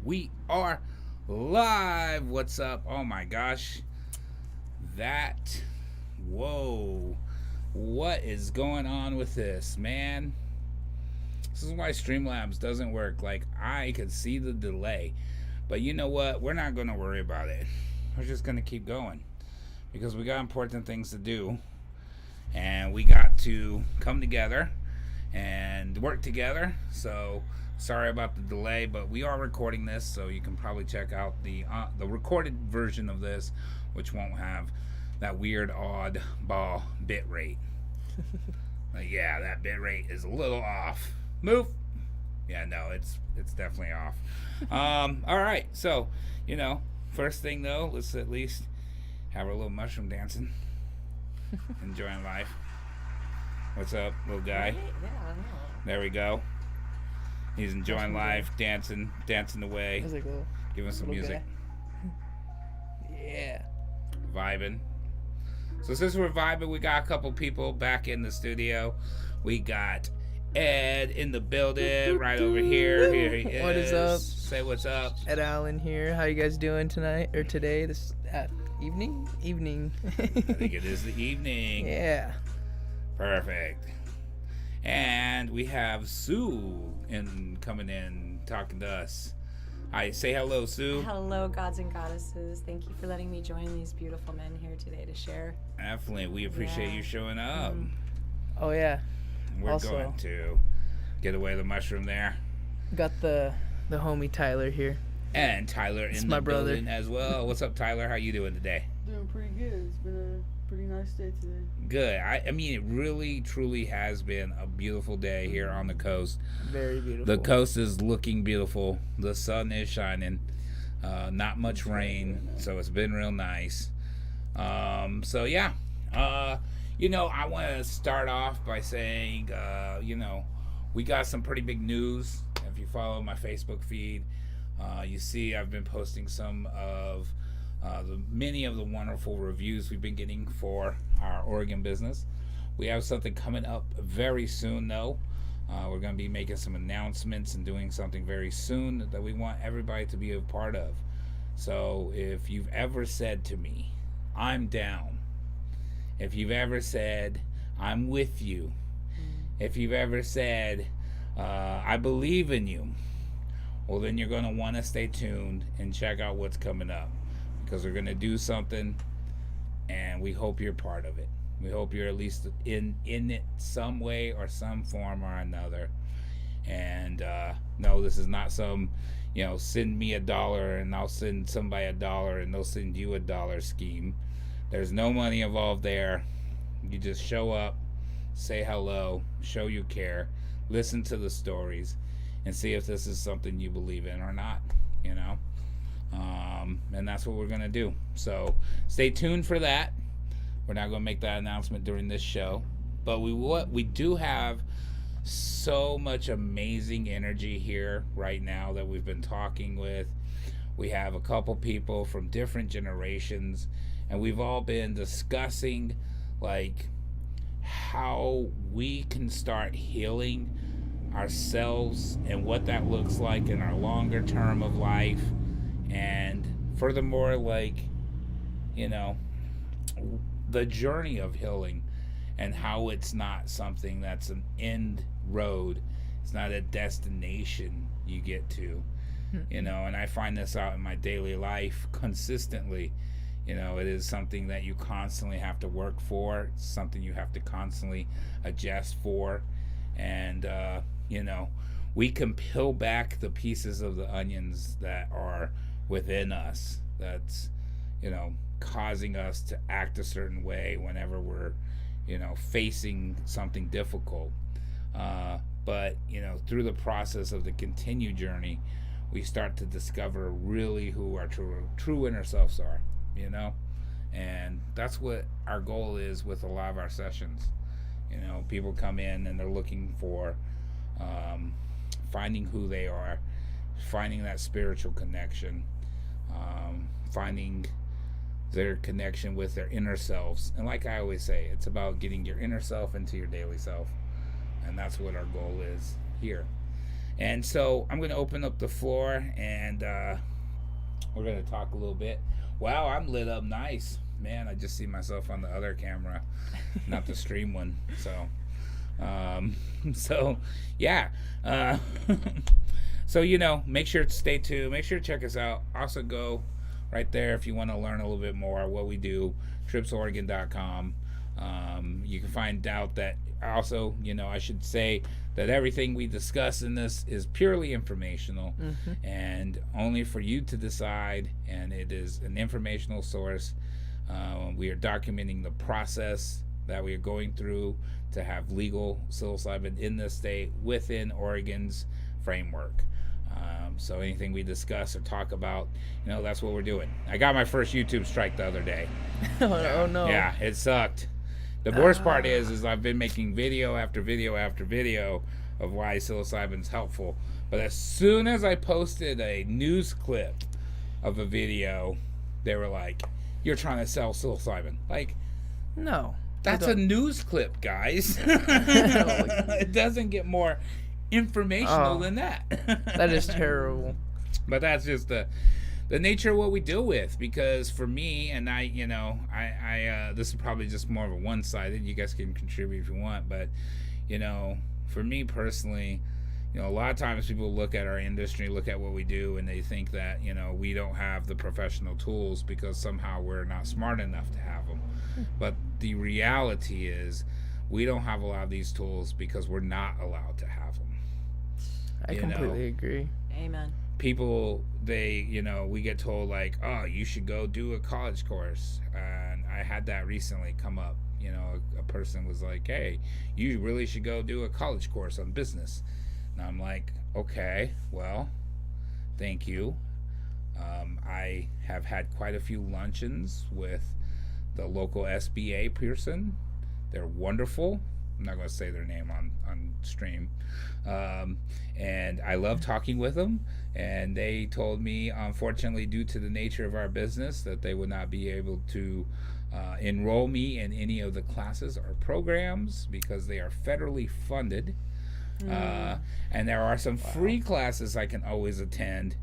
We are live. What's up? Oh my gosh. That. Whoa. What is going on with this, man? This is why Streamlabs doesn't work. Like, I could see the delay. But you know what? We're not going to worry about it. We're just going to keep going. Because we got important things to do. And we got to come together and work together. So sorry about the delay, but we are recording this, so you can probably check out the recorded version of this, which won't have that weird odd ball bit rate. Yeah, that bit rate is a little off. Move. Yeah, no, it's definitely off. All right, so first thing though, let's at least have a little mushroom dancing, enjoying life. What's up, little guy? Right? Yeah, I know. There we go. He's enjoying life, dancing away, That's like giving some music, yeah. vibing. So since we're vibing, we got a couple people back in the studio. We got Ed in the building, right over here. Here he is. What is up? Say what's up. Ed Allen here. How you guys doing tonight or today? This evening? Evening. I think it is the evening. Yeah. Perfect. And we have Sue coming in, talking to us. Hi, say hello, Sue. Hello, gods and goddesses. Thank you for letting me join these beautiful men here today to share. Definitely, we appreciate you showing up. Oh yeah. We're Also, going to get away the mushroom there. Got the homie Tyler here. And Tyler in my the brother. building as well. What's up, Tyler? How you doing today? Doing pretty good. It's been a pretty nice day today. Good. I mean, it really, truly has been a beautiful day here on the coast. Very beautiful. The coast is looking beautiful. The sun is shining. Not much rain, so it's been real nice. So yeah. I want to start off by saying, we got some pretty big news. If you follow my Facebook feed, you see I've been posting some of many of the wonderful reviews we've been getting for our Oregon business. We have something coming up very soon, though. We're going to be making some announcements and doing something very soon that we want everybody to be a part of. So if you've ever said to me, I'm down, if you've ever said, I'm with you, if you've ever said, I believe in you, well, then you're going to want to stay tuned and check out what's coming up, because we're going to do something, and we hope you're part of it. We hope you're at least in it some way or some form or another. And no, this is not some, send me $1 and I'll send somebody $1 and they'll send you $1 scheme. There's no money involved there. You just show up, say hello, show you care, listen to the stories, and see if this is something you believe in or not, and that's what we're going to do. So stay tuned for that. We're not going to make that announcement during this show, but we do have so much amazing energy here right now that we've been talking with. We have a couple people from different generations, and we've all been discussing like how we can start healing ourselves and what that looks like in our longer term of life. And furthermore, the journey of healing and how it's not something that's an end road. It's not a destination you get to, and I find this out in my daily life consistently. It is something that you constantly have to work for. It's something you have to constantly adjust for. And, we can peel back the pieces of the onions that are within us that's, causing us to act a certain way whenever we're, facing something difficult. But, through the process of the continued journey, we start to discover really who our true inner selves are. And that's what our goal is with a lot of our sessions. People come in and they're looking for finding who they are, finding that spiritual connection, finding their connection with their inner selves. And like I always say, it's about getting your inner self into your daily self, and that's what our goal is here. And so I'm going to open up the floor, and we're going to talk a little bit. Wow, I'm lit up nice. Man, I just see myself on the other camera, not the stream one. So, so yeah. So, make sure to stay tuned. Make sure to check us out. Also, go right there if you want to learn a little bit more what we do, tripsoregon.com. You can find out that also, I should say that everything we discuss in this is purely informational and only for you to decide, and it is an informational source. We are documenting the process that we are going through to have legal psilocybin in the state within Oregon's framework. So anything we discuss or talk about, that's what we're doing. I got my first YouTube strike the other day. Oh no. Yeah, it sucked. The worst part is I've been making video after video after video of why psilocybin's helpful. But as soon as I posted a news clip of a video, they were like, "You're trying to sell psilocybin." Like, No. that's a news clip, guys. It doesn't get more informational than that. That is terrible. But that's just the nature of what we deal with. Because for me, and I this is probably just more of a one-sided. You guys can contribute if you want, but for me personally, a lot of times people look at our industry, look at what we do, and they think that we don't have the professional tools because somehow we're not smart enough to have them. But the reality is, we don't have a lot of these tools because we're not allowed to have them. I completely agree. Amen. People, we get told like, "Oh, you should go do a college course." And I had that recently come up. A person was like, "Hey, you really should go do a college course on business." And I'm like, "Okay, well, thank you." I have had quite a few luncheons with the local SBA person. They're wonderful. I'm not going to say their name on stream. And I love talking with them. And they told me, unfortunately, due to the nature of our business, that they would not be able to enroll me in any of the classes or programs because they are federally funded. And there are some free classes I can always attend.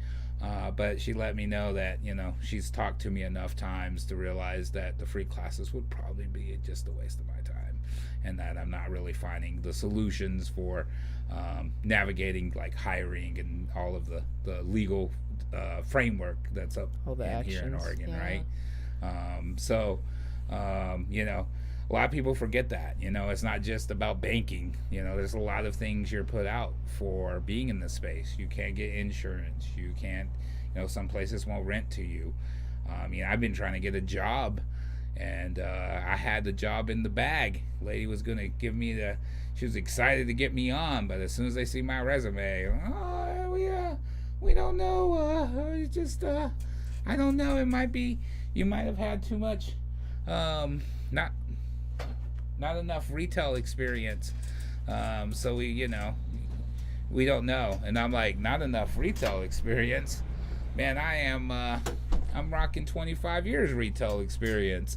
But she let me know that, she's talked to me enough times to realize that the free classes would probably be just a waste of my time, and that I'm not really finding the solutions for navigating like hiring and all of the legal framework that's up here in Oregon, right? A lot of people forget that, it's not just about banking. There's a lot of things you're put out for being in this space. You can't get insurance. You can't, some places won't rent to you. I've been trying to get a job, and I had the job in the bag. Lady was going to give me she was excited to get me on, but as soon as they see my resume, we don't know, I don't know, it might be, you might have had too much, not enough retail experience, so we don't know. And I'm like, not enough retail experience, man. I'm rocking 25 years retail experience.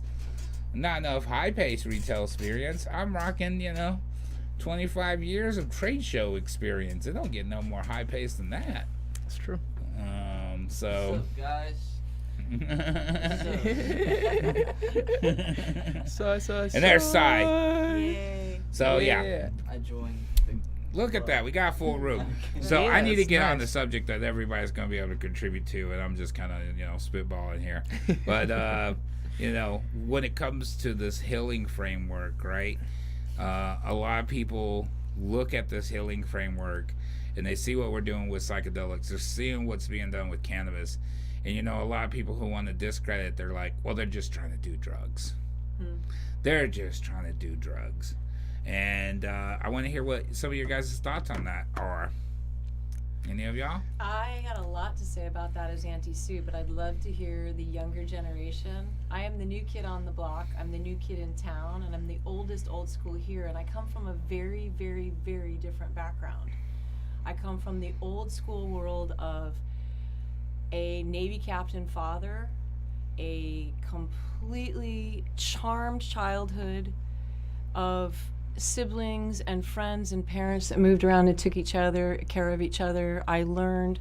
Not enough high-paced retail experience. I'm rocking 25 years of trade show experience. It don't get no more high-paced than that. That's true. So what's up, guys? And there's Cy. Yay. So yeah. I joined. Look at that. We got a full room. So I need to it's get on the nice. subject that everybody's going to be able to contribute to, and I'm just kind of, spitballing here. But, when it comes to this healing framework, right, a lot of people look at this healing framework, and they see what we're doing with psychedelics. They're seeing what's being done with cannabis. And, a lot of people who want to discredit, they're like, well, they're just trying to do drugs. They're just trying to do drugs. And I want to hear what some of your guys' thoughts on that are. Any of y'all? I got a lot to say about that as Auntie Sue, but I'd love to hear the younger generation. I am the new kid on the block. I'm the new kid in town, and I'm the oldest old school here. And I come from a very, very, very different background. I come from the old school world of a Navy captain father, a completely charmed childhood of siblings and friends and parents that moved around and took care of each other. I learned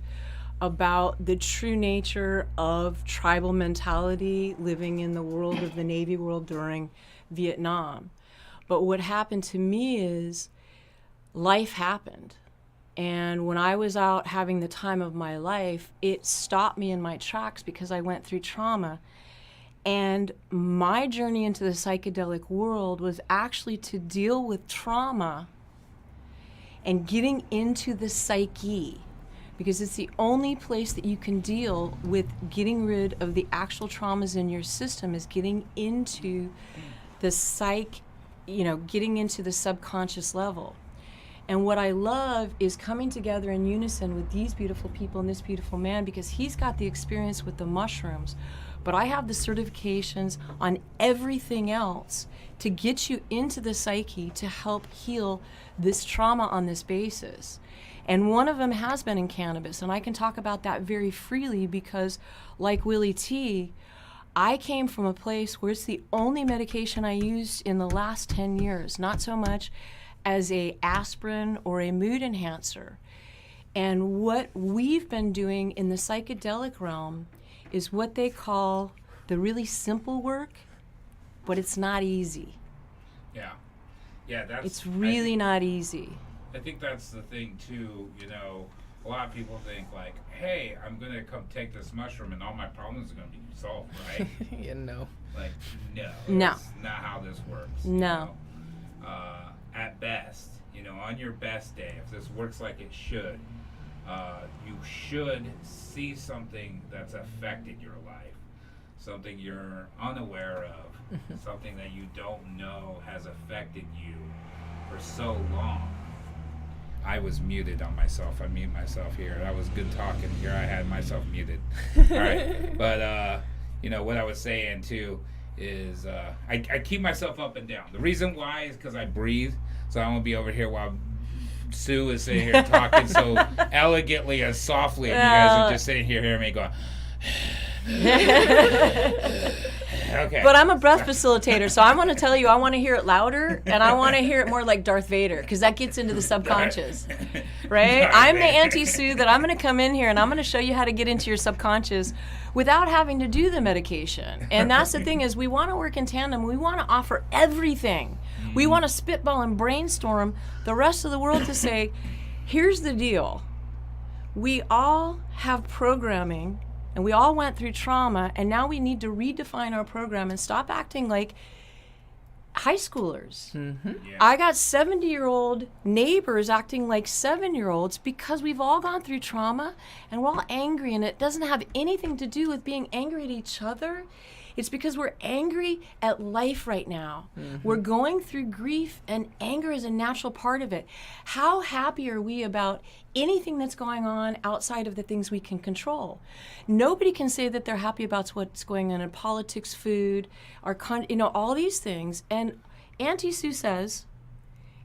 about the true nature of tribal mentality living in the world of the Navy world during Vietnam. But what happened to me is life happened. And when I was out having the time of my life, it stopped me in my tracks because I went through trauma. And my journey into the psychedelic world was actually to deal with trauma and getting into the psyche, because it's the only place that you can deal with getting rid of the actual traumas in your system, is getting into the getting into the subconscious level. And what I love is coming together in unison with these beautiful people and this beautiful man, because he's got the experience with the mushrooms, but I have the certifications on everything else to get you into the psyche to help heal this trauma on this basis. And one of them has been in cannabis, and I can talk about that very freely because, like Willie T, I came from a place where it's the only medication I used in the last 10 years, not so much as a aspirin or a mood enhancer. And what we've been doing in the psychedelic realm is what they call the really simple work, but it's not easy. Yeah. Yeah, it's really not easy. I think that's the thing too, a lot of people think like, hey, I'm going to come take this mushroom and all my problems are going to be solved, right? Yeah, no. Like, no. No. That's not how this works. No. At best, on your best day, if this works like it should, you should see something that's affected your life, something you're unaware of, something that you don't know has affected you for so long. I was muted on myself. I mute myself here. I was good talking. Here I had myself muted. All right. But, what I was saying too is I keep myself up and down. The reason why is because I breathe. So I won't be over here while Sue is sitting here talking so elegantly and softly. And you guys are just sitting here hearing me going. Okay. But I'm a breath facilitator, so I want to tell you, I want to hear it louder, and I want to hear it more like Darth Vader, because that gets into the subconscious, right? I'm the anti-Sue that I'm going to come in here, and I'm going to show you how to get into your subconscious without having to do the medication. And that's the thing, is we want to work in tandem. We want to offer everything. We want to spitball and brainstorm the rest of the world to say, here's the deal. We all have programming, and we all went through trauma, and now we need to redefine our program and stop acting like high schoolers. Mm-hmm. Yeah. I got 70-year-old neighbors acting like 7-year-olds because we've all gone through trauma, and we're all angry, and it doesn't have anything to do with being angry at each other. It's because we're angry at life right now. Mm-hmm. We're going through grief, and anger is a natural part of it. How happy are we about anything that's going on outside of the things we can control? Nobody can say that they're happy about what's going on in politics, food, all these things. And Auntie Sue says,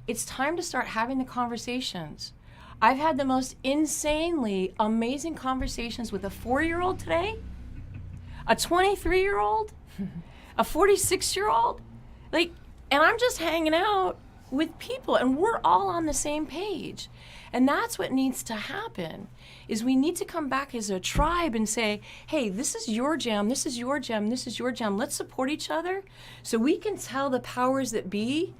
it's time to start having the conversations. I've had the most insanely amazing conversations with a 4-year-old today, a 23-year-old, a 46-year-old, and I'm just hanging out with people, and we're all on the same page. And that's what needs to happen, is we need to come back as a tribe and say, hey, this is your jam, this is your jam, this is your jam. Let's support each other so we can tell the powers that be,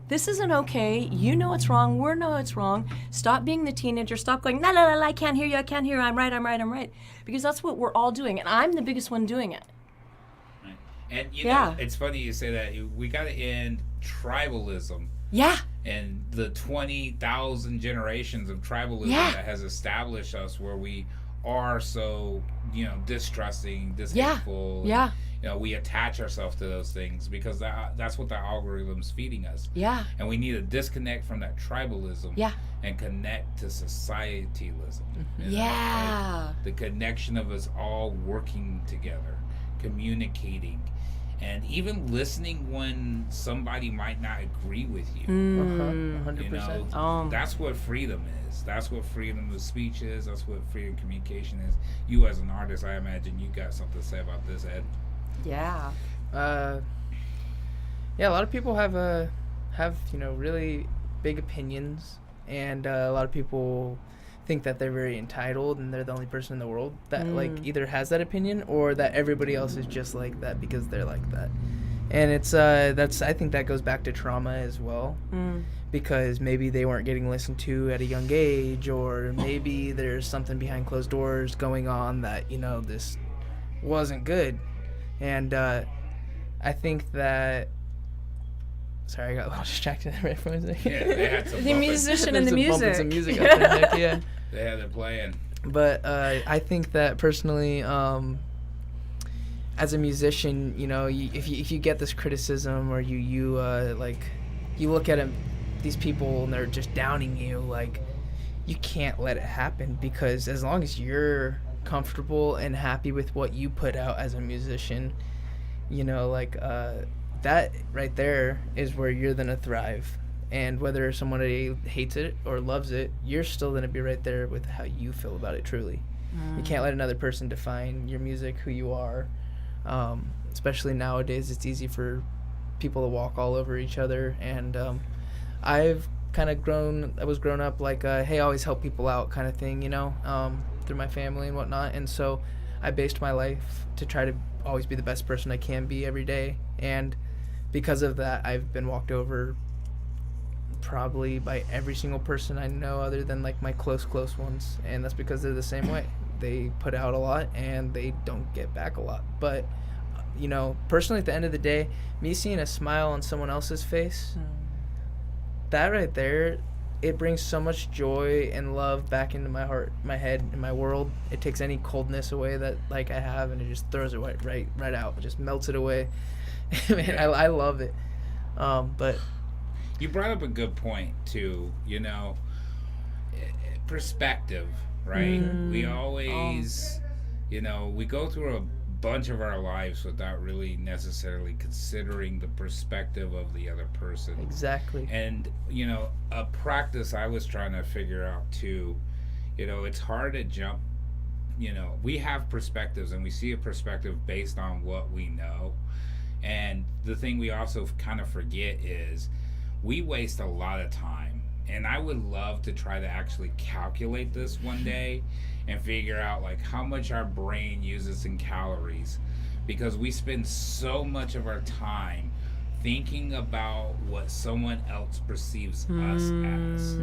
this isn't okay. You know it's wrong. We know it's wrong. Stop being the teenager. Stop going, la, la, la, la, I can't hear you. I can't hear you. I'm right, I'm right, I'm right. Because that's what we're all doing. And I'm the biggest one doing it. Right. And, know, it's funny you say that. We got to end tribalism. Yeah. And the 20,000 generations of tribalism that has established us where we are so, distrusting, hateful. Yeah. We attach ourselves to those things because that's what the algorithm's feeding us. Yeah. And we need to disconnect from that tribalism. Yeah. And connect to societalism. Yeah. The connection of us all working together, communicating, and even listening when somebody might not agree with you. 100%. That's what freedom is. That's what freedom of speech is. That's what freedom of communication is. You as an artist, I imagine you got something to say about this, Ed. Yeah. A lot of people have have, really big opinions, and a lot of people think that they're very entitled and they're the only person in the world that like either has that opinion or that everybody else is just like that because they're like that. And it's I think that goes back to trauma as well, because maybe they weren't getting listened to at a young age, or maybe there's something behind closed doors going on that this wasn't good. And I think that. Sorry, I got a little distracted right for a second. Yeah, they had some The bumping. musician and the There's music. some music out there, heck yeah. They had it playing. But I think that personally, as a musician, if you get this criticism, or you look at these people and they're just downing you, like, you can't let it happen, because as long as you're comfortable and happy with what you put out as a musician, that right there is where you're gonna thrive. And whether somebody hates it or loves it, you're still gonna be right there with how you feel about it truly. You can't let another person define your music, who you are. Especially nowadays, it's easy for people to walk all over each other. And I was grown up like, hey, always help people out kind of thing, through my family and whatnot. And so I based my life to try to always be the best person I can be every day. And because of that, I've been walked over probably by every single person I know, other than like my close ones. And that's because they're the same way. They put out a lot and they don't get back a lot. But personally, at the end of the day, me seeing a smile on someone else's face, that right there, it brings so much joy and love back into my heart, my head, and my world. It takes any coldness away that like I have, and it just throws it right out. It just melts it away. Man, I love it. But You brought up a good point too. Perspective, right? We always, we go through a bunch of our lives without really necessarily considering the perspective of the other person. exactly. And a practice I was trying to figure out too, it's hard to jump. We have perspectives, and we see a perspective based on what we know. And the thing we also kind of forget is we waste a lot of time. And I would love to try to actually calculate this one day and figure out like how much our brain uses in calories, because we spend so much of our time thinking about what someone else perceives us as,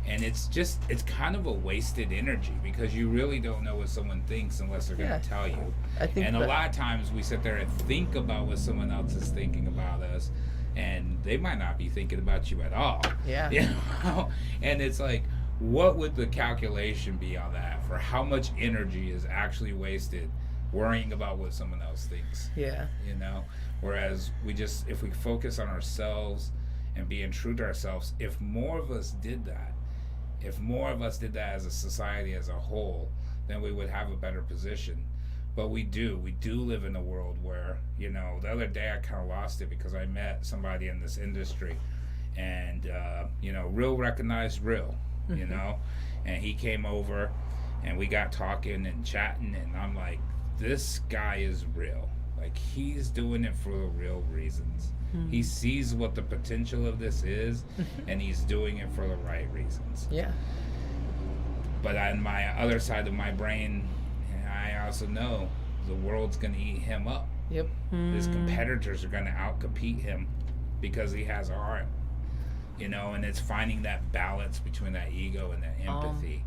and it's kind of a wasted energy, because you really don't know what someone thinks unless they're going to tell you. I think And a lot of times we sit there and think about what someone else is thinking about us, and they might not be thinking about you at all. Yeah. And it's like, what would the calculation be on that for how much energy is actually wasted worrying about what someone else thinks? Yeah. Whereas if we focus on ourselves and being true to ourselves, if more of us did that as a society as a whole, then we would have a better position. But we do live in a world where, the other day I kind of lost it, because I met somebody in this industry, and, real recognized real, and he came over and we got talking and chatting, and I'm like, this guy is real. Like, he's doing it for the real reasons. He sees what the potential of this is, and he's doing it for the right reasons. Yeah. But on my other side of my brain, I also know the world's going to eat him up. Yep. His competitors are going to outcompete him because he has art. And it's finding that balance between that ego and that empathy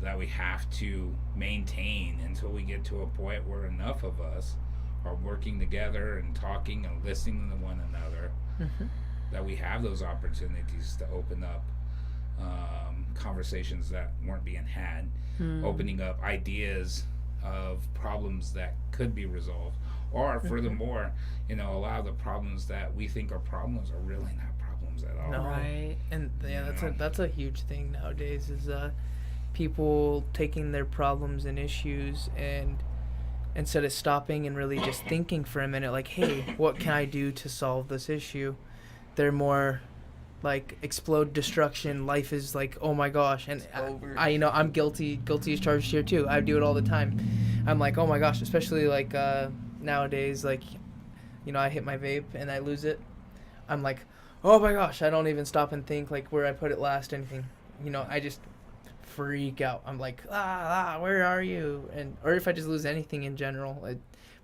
that we have to maintain until we get to a point where enough of us are working together and talking and listening to one another, that we have those opportunities to open up conversations that weren't being had, opening up ideas of problems that could be resolved, or furthermore, a lot of the problems that we think are problems are really not problems at all. No. Right. And that's a huge thing nowadays, is people taking their problems and issues, and instead of stopping and really just thinking for a minute, like, hey, what can I do to solve this issue? They're more like explode, destruction. Life is like, oh my gosh. And I'm guilty as charged here too. I do it all the time. I'm like, oh my gosh, especially like nowadays, like, I hit my vape and I lose it. I'm like, oh my gosh, I don't even stop and think like where I put it last, anything. You know, I just freak out. I'm like, where are you? And or if I just lose anything in general.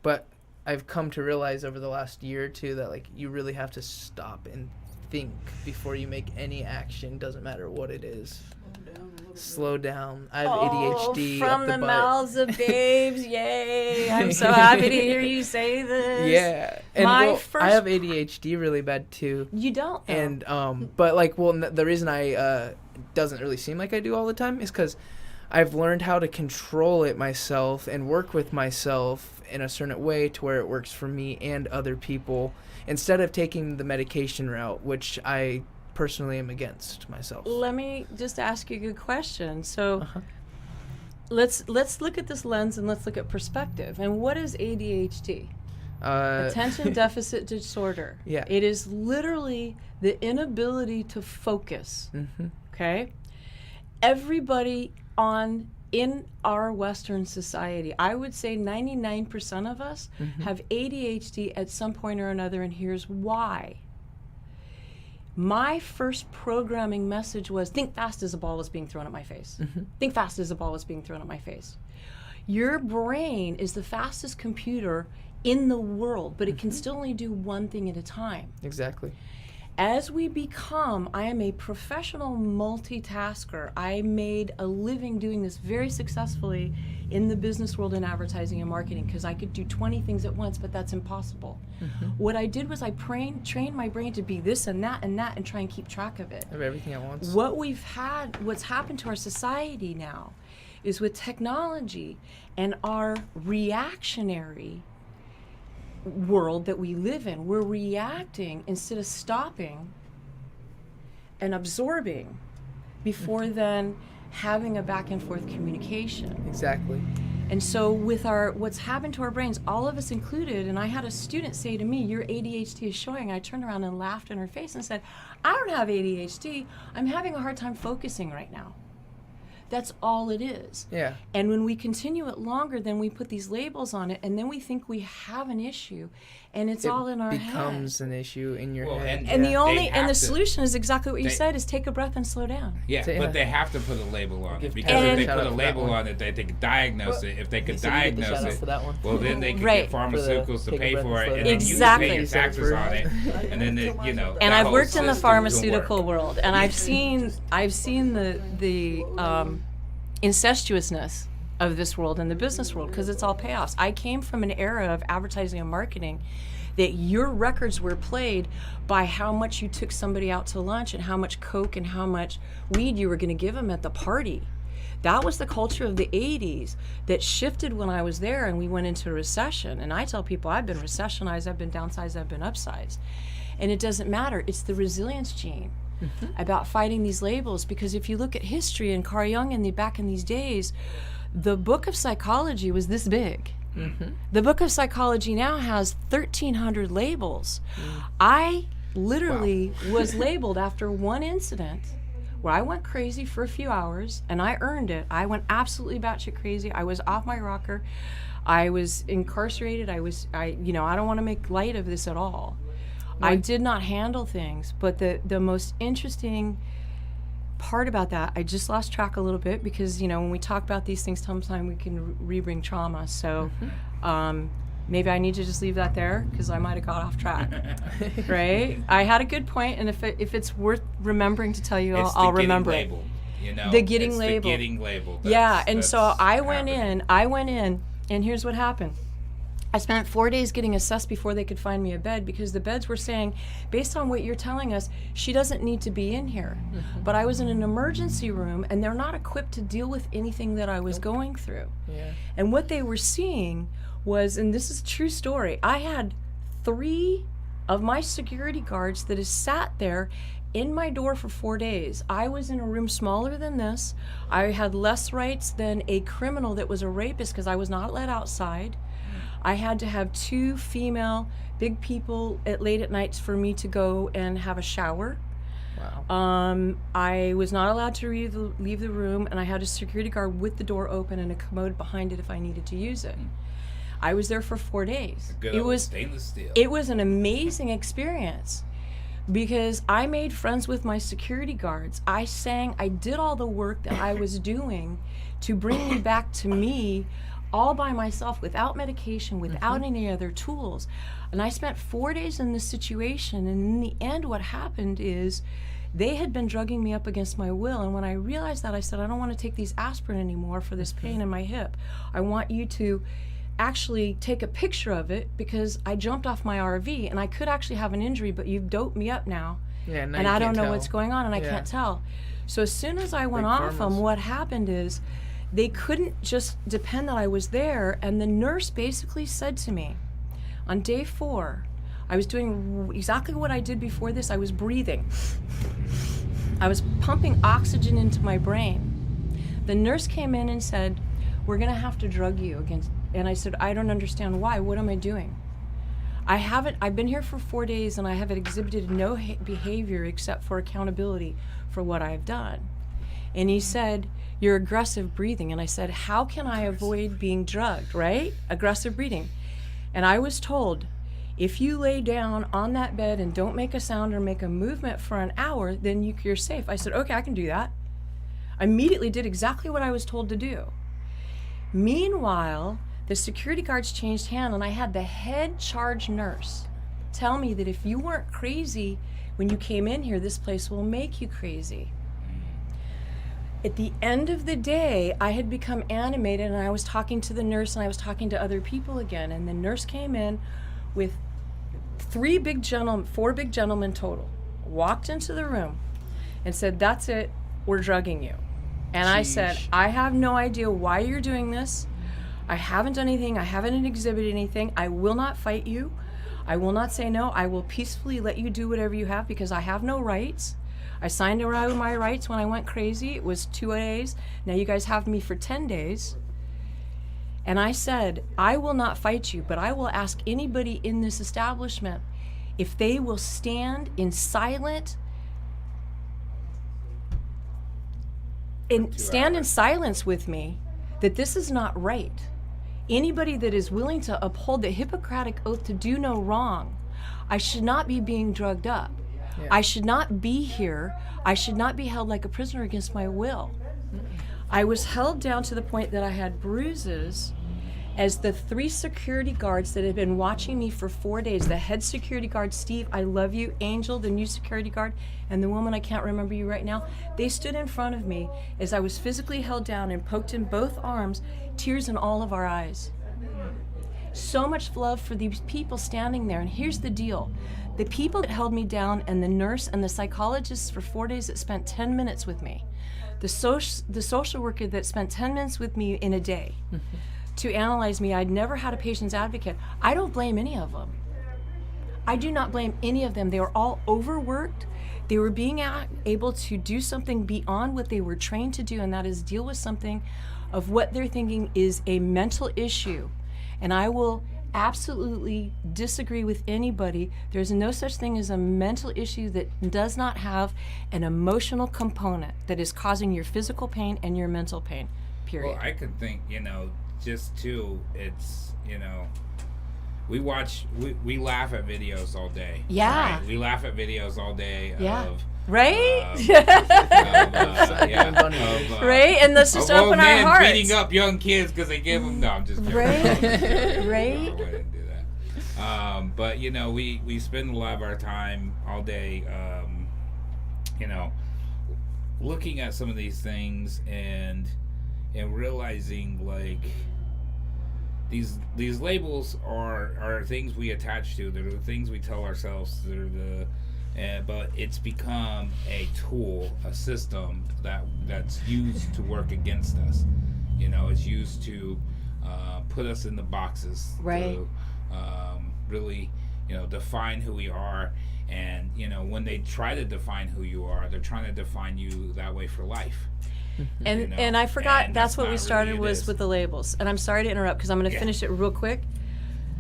But I've come to realize over the last year or two that like you really have to stop and think before you make any action. Doesn't matter what it is. Slow down. I have ADHD. From up the the butt. mouths of babes, yay! I'm so happy to hear you say this. Yeah, and I have ADHD really bad too. You don't, though. And but like, the reason I doesn't really seem like I do all the time is because I've learned how to control it myself and work with myself in a certain way to where it works for me and other people instead of taking the medication route, which I personally am against myself. Let me just ask you a good question. So let's look at this lens and let's look at perspective. And what is ADHD? Attention deficit disorder. Yeah. It is literally the inability to focus. Mm-hmm. Okay? Everybody in our Western society, I would say 99% of us have ADHD at some point or another, and here's why. My first programming message was, think fast as a ball is being thrown at my face. Think fast as a ball is being thrown at my face. Your brain is the fastest computer in the world, but it can still only do one thing at a time. Exactly. As we become, I am a professional multitasker. I made a living doing this very successfully in the business world in advertising and marketing because I could do 20 things at once, but that's impossible. What I did was I trained my brain to be this and that and try and keep track of it. Of everything at once. What's happened to our society now is with technology and our reactionary world that we live in, we're reacting instead of stopping and absorbing before then having a back and forth communication. Exactly. And so with what's happened to our brains, all of us included, and I had a student say to me, your ADHD is showing. I turned around and laughed in her face and said, I don't have ADHD. I'm having a hard time focusing right now. That's all it is. Yeah. And when we continue it longer, then we put these labels on it, and then we think we have an issue, and it's all in our head. It becomes an issue in your head. And Yeah. the solution is exactly what you said: is take a breath and slow down. Yeah, So, but they have to put a label on it because And- if they Shout put out a for that label one. on it, they could diagnose it. If they could So you get the diagnose shout out it, for that one. well, then they could Right. get pharmaceuticals to take a pay breath for and it, slow and down. then you Exactly. pay your taxes on it, and then And that I've whole worked in the system pharmaceutical doesn't work. world, and I've seen the incestuousness of this world and the business world because it's all payoffs. I came from an era of advertising and marketing that your records were played by how much you took somebody out to lunch and how much coke and how much weed you were going to give them at the party. That was the culture of the 80s that shifted when I was there and we went into a recession. And I tell people I've been recessionized, I've been downsized, I've been upsized. And it doesn't matter. It's the resilience gene. About fighting these labels, because if you look at history and Carl Jung back in these days, the book of psychology was this big. The book of psychology now has 1,300 labels. I literally was labeled after one incident where I went crazy for a few hours, and I earned it. I went absolutely batshit crazy. I was off my rocker. I was incarcerated. I don't want to make light of this at all. I did not handle things, but the most interesting part about that, I just lost track a little bit because, when we talk about these things, sometimes we can rebring trauma. So maybe I need to just leave that there because I might have got off track, right? I had a good point, and if it's worth remembering to tell you, I'll remember it. The getting labeled. The getting labeled. Yeah, and so I went in, and here's what happened. I spent 4 days getting assessed before they could find me a bed because the beds were saying, based on what you're telling us, she doesn't need to be in here. But I was in an emergency room, and they're not equipped to deal with anything that I was going through. Yeah. And what they were seeing was, and this is a true story, I had 3 of my security guards that has sat there in my door for 4 days. I was in a room smaller than this. I had less rights than a criminal that was a rapist because I was not let outside. I had to have 2 female big people late at nights for me to go and have a shower. Wow. I was not allowed to leave the room, and I had a security guard with the door open and a commode behind it if I needed to use it. I was there for 4 days. Good old stainless steel. It was an amazing experience. because I made friends with my security guards. I sang, I did all the work that I was doing to bring me back to me all by myself, without medication, without any other tools. And I spent 4 days in this situation, and in the end what happened is they had been drugging me up against my will, and when I realized that, I said, I don't want to take these aspirin anymore for this pain in my hip. I want you to actually take a picture of it, because I jumped off my RV and I could actually have an injury, but you've doped me up now, Yeah, now and you I don't can't know tell. what's going on, and I Yeah. can't tell. So as soon as I went Big off them, pharmas. what happened is they couldn't just depend that I was there, and the nurse basically said to me, on day 4, I was doing exactly what I did before this. I was breathing. I was pumping oxygen into my brain. The nurse came in and said, we're gonna have to drug you against, and I said, I don't understand why, what am I doing? I've been here for 4 days and I haven't exhibited no behavior except for accountability for what I've done. And he said, you're aggressive breathing. And I said, how can I avoid being drugged, right? Aggressive breathing. And I was told, if you lay down on that bed and don't make a sound or make a movement for an hour, then you're safe. I said, okay, I can do that. I immediately did exactly what I was told to do. Meanwhile, the security guards changed hand, and I had the head charge nurse tell me that if you weren't crazy when you came in here, this place will make you crazy. At the end of the day, I had become animated, and I was talking to the nurse and I was talking to other people again, and the nurse came in with 4 big gentlemen total, walked into the room and said, that's it, we're drugging you. And I said, Sheesh. I have no idea why you're doing this. I haven't done anything. I haven't exhibited anything. I will not fight you. I will not say no. I will peacefully let you do whatever you have, because I have no rights. I signed away my rights when I went crazy. It was 2 days. Now you guys have me for 10 days. And I said, I will not fight you, but I will ask anybody in this establishment if they will stand in silence with me, that this is not right. Anybody that is willing to uphold the Hippocratic oath to do no wrong, I should not be being drugged up. Yeah. I should not be here. I should not be held like a prisoner against my will. I was held down to the point that I had bruises, as the 3 security guards that had been watching me for 4 days, the head security guard, Steve, I love you, Angel, the new security guard, and the woman, I can't remember you right now, they stood in front of me as I was physically held down and poked in both arms, tears in all of our eyes. So much love for these people standing there. And here's the deal. The people that held me down, and the nurse and the psychologists for 4 days that spent 10 minutes with me, the social worker that spent 10 minutes with me in a day to analyze me, I'd never had a patient's advocate. I don't blame any of them. I do not blame any of them. They were all overworked. They were being able to do something beyond what they were trained to do, and that is deal with something of what they're thinking is a mental issue. And I will absolutely disagree with anybody. There's no such thing as a mental issue that does not have an emotional component that is causing your physical pain and your mental pain, period. Well, I could think, just too, it's, we laugh at videos all day. Yeah. Right? We laugh at videos all day Yeah. of... Right? Right? And let's just open our hearts. Beating up young kids because they give them... No, I'm just kidding. Right? No, I'm just kidding. Right? No, I didn't do that. But, we spend a lot of our time all day, looking at some of these things and realizing, like, these labels are things we attach to. They're the things we tell ourselves. But it's become a tool, a system that's used to work against us. It's used to put us in the boxes. Right. To really, define who we are. And, when they try to define who you are, they're trying to define you that way for life. And I forgot, And that's what not we started really it was is. with the labels. And I'm sorry to interrupt, because I'm going to finish it real quick.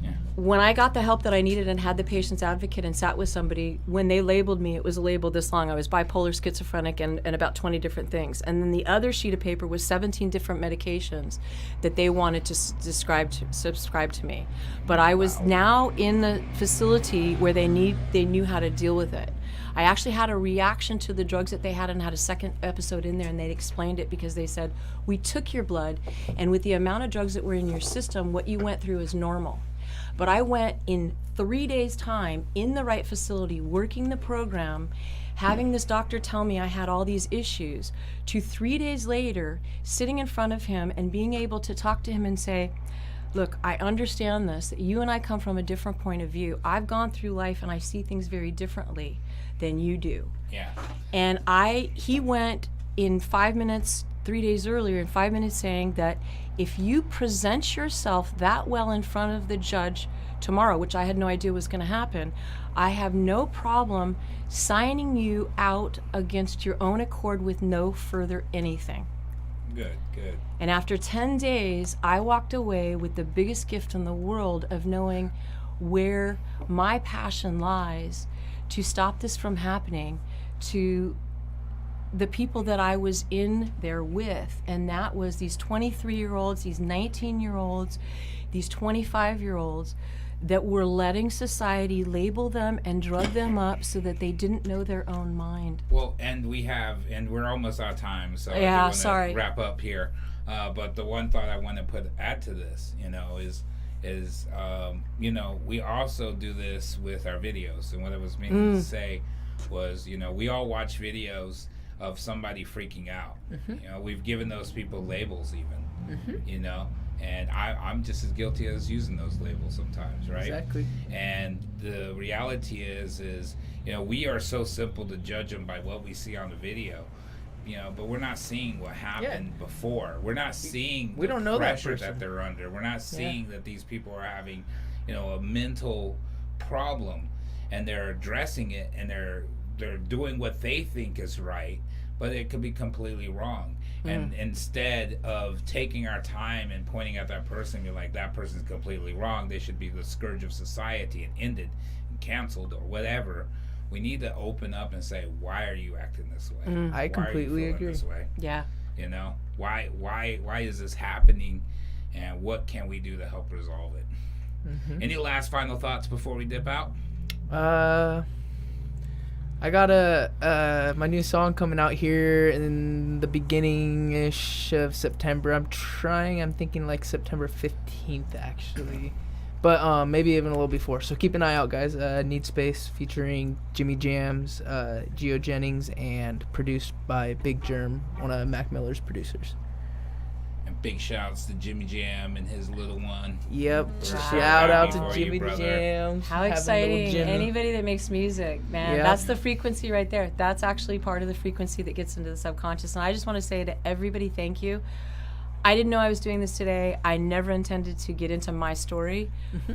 Yeah. when I got the help that I needed and had the patient's advocate and sat with somebody, when they labeled me, it was a label this long. I was bipolar, schizophrenic, and about 20 different things. And then the other sheet of paper was 17 different medications that they wanted to subscribe to me. But I was now in the facility where they knew how to deal with it. I actually had a reaction to the drugs that they had and had a second episode in there, and they explained it because they said, we took your blood, and with the amount of drugs that were in your system, what you went through is normal. But I went in 3 days' time in the right facility, working the program, having this doctor tell me I had all these issues, to 3 days later, sitting in front of him and being able to talk to him and say, look, I understand this, that you and I come from a different point of view. I've gone through life and I see things very differently than you do. Yeah. And he went in 5 minutes, 3 days earlier, in 5 minutes saying that if you present yourself that well in front of the judge tomorrow, which I had no idea was going to happen, I have no problem signing you out against your own accord with no further anything. Good. And after 10 days, I walked away with the biggest gift in the world of knowing where my passion lies to stop this from happening to the people that I was in there with, and that was these 23-year-olds, these 19-year-olds, these 25-year-olds that were letting society label them and drug them up so that they didn't know their own mind. Well, and we're almost out of time, so Yeah, I want to sorry. wrap up here. But the one thought I want to add to this, is we also do this with our videos. And what I was meaning to say was, we all watch videos of somebody freaking out. We've given those people labels even, and I'm just as guilty as using those labels sometimes, right? Exactly. And the reality is we are so simple to judge them by what we see on the video, but we're not seeing what happened before. We're not seeing we don't know that pressure person that they're under. We're not seeing that these people are having, a mental problem, and they're addressing it, and they're doing what they think is right, but it could be completely wrong. And instead of taking our time and pointing at that person, you're like, that person's completely wrong, they should be the scourge of society and ended and canceled or whatever, we need to open up and say, why are you acting this way? I completely agree. This way? Yeah. Why is this happening, and what can we do to help resolve it? Any last final thoughts before we dip out? I got my new song coming out here in the beginning-ish of September. I'm thinking like September 15th actually, but maybe even a little before. So keep an eye out, guys. Need Space featuring Jimmy Jams, Gio Jennings, and produced by Big Germ, one of Mac Miller's producers. And big shouts to Jimmy Jam and his little one. Yep. We're so Shout out happy to for Jimmy you, brother. Jams. How having little exciting. Jimmy. Anybody that makes music, man. Yeah. That's the frequency right there. That's actually part of the frequency that gets into the subconscious. And I just want to say to everybody, thank you. I didn't know I was doing this today. I never intended to get into my story,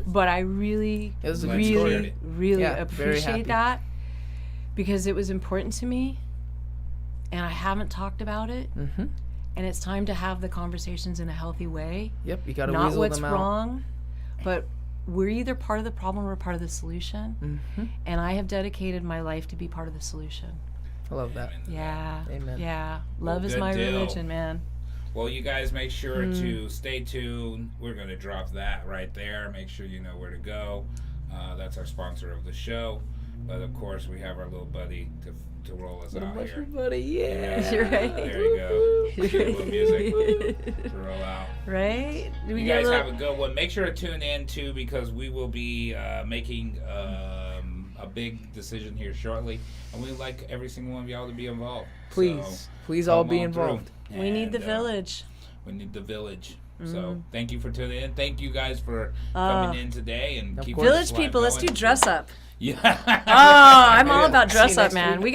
but I really, It was a good really, story. really Yeah, very happy. appreciate that because it was important to me and I haven't talked about it. And it's time to have the conversations in a healthy way. Yep, you gotta Not weasel what's them out. wrong, but we're either part of the problem or part of the solution. And I have dedicated my life to be part of the solution. I love that. Yeah. Amen. Yeah. Well, Love is good my deal. religion, man. Well, you guys make sure to stay tuned. We're going to drop that right there. Make sure you know where to go. That's our sponsor of the show. But, of course, we have our little buddy to roll us out here. Everybody, yeah. You're right. There you go. Get a little music to roll out. Right? Do we You get guys a have little... a good one. Make sure to tune in, too, because we will be making a big decision here shortly. And we'd like every single one of y'all to be involved. Please. Please Come all be on involved. through. We need the And, village. We need the village. So thank you for tuning in. Thank you guys for coming in today and keep course. Village people, let's do dress up. Yeah. Oh, I'm all about See you dress up, next man. week. We